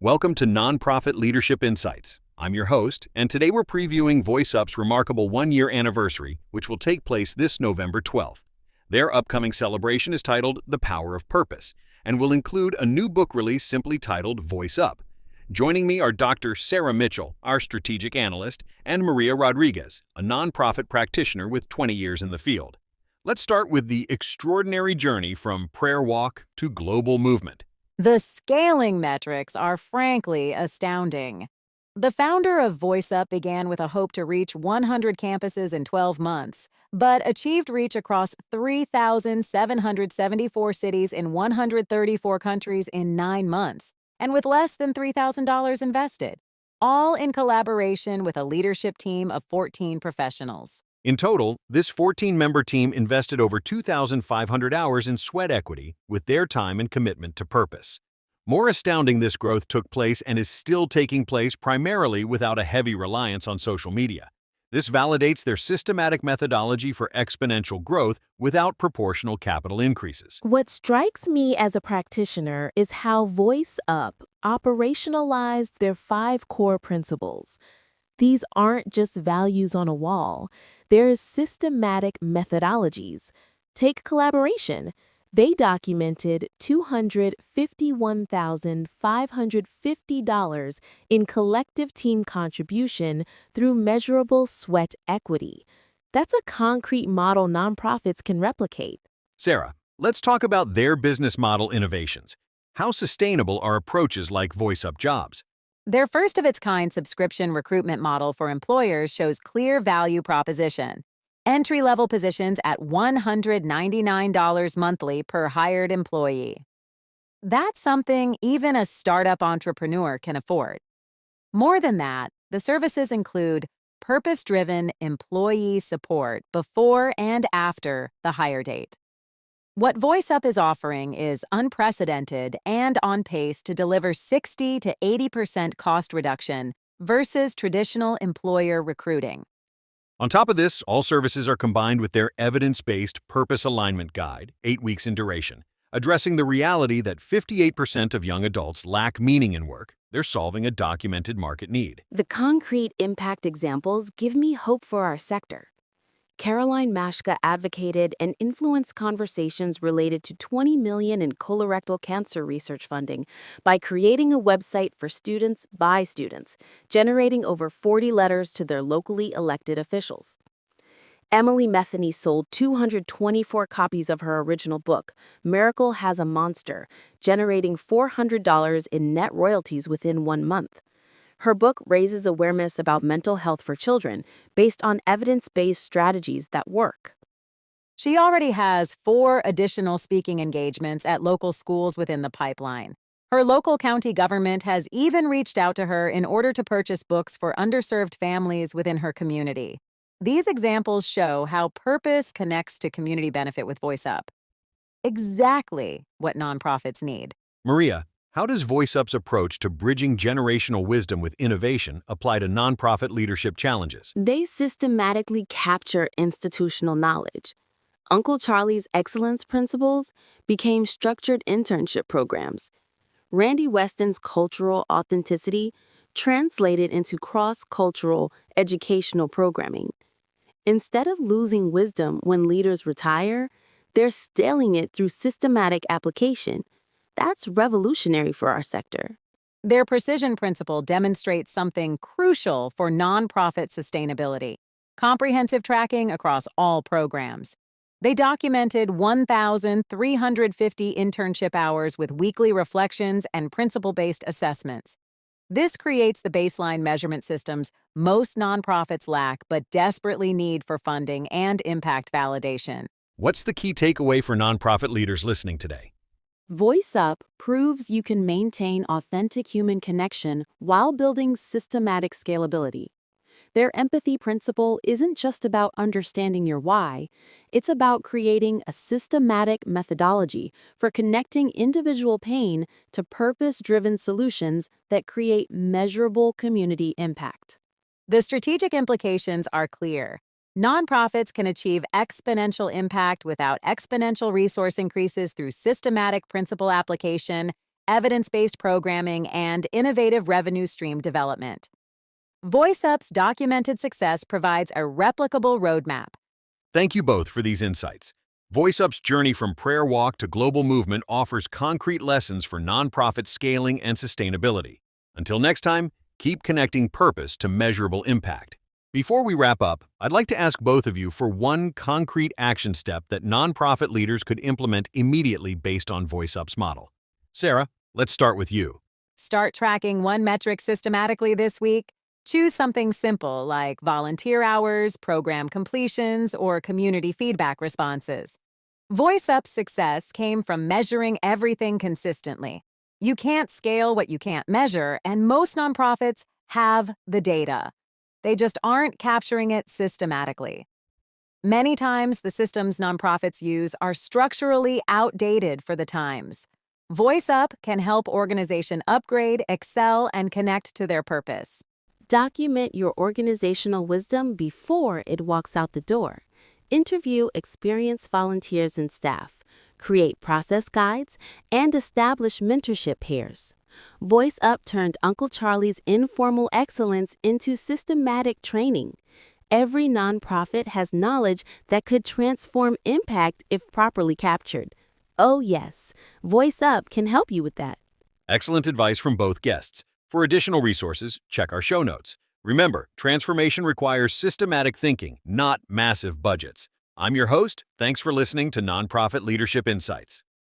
Welcome to Nonprofit Leadership Insights. I'm your host, and today we're previewing VoiceUp's remarkable one-year anniversary, which will take place this November 12th. Their upcoming celebration is titled The Power of Purpose, and will include a new book release simply titled Voice Up. Joining me are Dr. Sarah Mitchell, our strategic analyst, and Maria Rodriguez, a nonprofit practitioner with 20 years in the field. Let's start with the extraordinary journey from prayer walk to global movement. The scaling metrics are frankly astounding. The founder of VoiceUp began with a hope to reach 100 campuses in 12 months, but achieved reach across 3,774 cities in 134 countries in 9 months, and with less than $3,000 invested, all in collaboration with a leadership team of 14 professionals. In total, this 14-member team invested over 2,500 hours in sweat equity with their time and commitment to purpose. More astounding, this growth took place and is still taking place primarily without a heavy reliance on social media. This validates their systematic methodology for exponential growth without proportional capital increases. What strikes me as a practitioner is how VoiceUp operationalized their 5 core principles. These aren't just values on a wall. There's systematic methodologies. Take collaboration. They documented $251,550 in collective team contribution through measurable sweat equity. That's a concrete model nonprofits can replicate. Sarah, let's talk about their business model innovations. How sustainable are approaches like VoiceUp Jobs? Their first-of-its-kind subscription recruitment model for employers shows clear value proposition. Entry-level positions at $199 monthly per hired employee. That's something even a startup entrepreneur can afford. More than that, the services include purpose-driven employee support before and after the hire date. What VoiceUp is offering is unprecedented and on pace to deliver 60 to 80% cost reduction versus traditional employer recruiting. On top of this, all services are combined with their evidence-based purpose alignment guide, 8 weeks in duration, addressing the reality that 58% of young adults lack meaning in work. They're solving a documented market need. The concrete impact examples give me hope for our sector. Caroline Mashka advocated and influenced conversations related to $20 million in colorectal cancer research funding by creating a website for students by students, generating over 40 letters to their locally elected officials. Emily Metheny sold 224 copies of her original book, Miracle Has a Monster, generating $400 in net royalties within 1 month. Her book raises awareness about mental health for children based on evidence-based strategies that work. She already has 4 additional speaking engagements at local schools within the pipeline. Her local county government has even reached out to her in order to purchase books for underserved families within her community. These examples show how purpose connects to community benefit with VoiceUp. Exactly what nonprofits need. Maria, how does VoiceUp's approach to bridging generational wisdom with innovation apply to nonprofit leadership challenges? They systematically capture institutional knowledge. Uncle Charlie's excellence principles became structured internship programs. Randy Weston's cultural authenticity translated into cross-cultural educational programming. Instead of losing wisdom when leaders retire, they're scaling it through systematic application. That's revolutionary for our sector. Their precision principle demonstrates something crucial for nonprofit sustainability: comprehensive tracking across all programs. They documented 1,350 internship hours with weekly reflections and principle-based assessments. This creates the baseline measurement systems most nonprofits lack but desperately need for funding and impact validation. What's the key takeaway for nonprofit leaders listening today? VoiceUp proves you can maintain authentic human connection while building systematic scalability. Their empathy principle isn't just about understanding your why, it's about creating a systematic methodology for connecting individual pain to purpose-driven solutions that create measurable community impact. The strategic implications are clear. Nonprofits can achieve exponential impact without exponential resource increases through systematic principle application evidence-based programming, and innovative revenue stream development. VoiceUp's documented success provides a replicable roadmap. Thank you both for these insights. VoiceUp's journey from prayer walk to global movement offers concrete lessons for nonprofit scaling and sustainability. Until next time, keep connecting purpose to measurable impact. Before we wrap up, I'd like to ask both of you for one concrete action step that nonprofit leaders could implement immediately based on VoiceUp's model. Sarah, let's start with you. Start tracking one metric systematically this week. Choose something simple like volunteer hours, program completions, or community feedback responses. VoiceUp's success came from measuring everything consistently. You can't scale what you can't measure, and most nonprofits have the data. They just aren't capturing it systematically. Many times, the systems nonprofits use are structurally outdated for the times. VoiceUp can help organizations upgrade, excel, and connect to their purpose. Document your organizational wisdom before it walks out the door. Interview experienced volunteers and staff. Create process guides, and establish mentorship pairs. VoiceUp turned Uncle Charlie's informal excellence into systematic training. Every nonprofit has knowledge that could transform impact if properly captured. Oh yes, VoiceUp can help you with that. Excellent advice from both guests. For additional resources, check our show notes. Remember, transformation requires systematic thinking, not massive budgets. I'm your host. Thanks for listening to Nonprofit Leadership Insights.